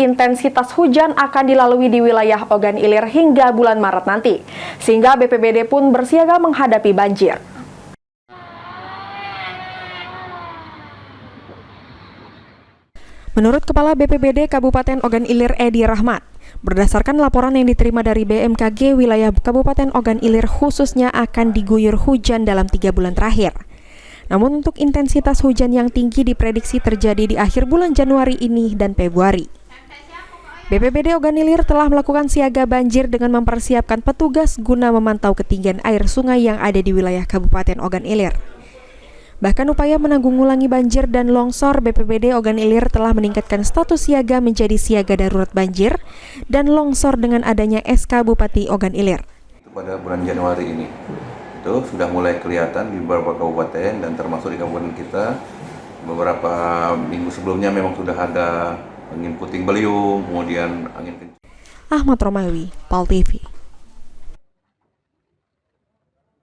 intensitas hujan akan dilalui di wilayah Ogan Ilir hingga bulan Maret nanti, sehingga BPBD pun bersiaga menghadapi banjir. Menurut Kepala BPBD Kabupaten Ogan Ilir Edi Rahmat, berdasarkan laporan yang diterima dari BMKG, wilayah Kabupaten Ogan Ilir khususnya akan diguyur hujan dalam 3 bulan terakhir. Namun untuk intensitas hujan yang tinggi diprediksi terjadi di akhir bulan Januari ini dan Februari. BPBD Ogan Ilir telah melakukan siaga banjir dengan mempersiapkan petugas guna memantau ketinggian air sungai yang ada di wilayah Kabupaten Ogan Ilir. Bahkan upaya menanggulangi banjir dan longsor, BPBD Ogan Ilir telah meningkatkan status siaga menjadi siaga darurat banjir dan longsor dengan adanya SK Bupati Ogan Ilir. Pada bulan Januari ini, itu sudah mulai kelihatan di beberapa kabupaten dan termasuk di kabupaten kita. Beberapa minggu sebelumnya memang sudah ada angin puting beliung, kemudian angin kencang. Ahmad Romawi, PAL TV.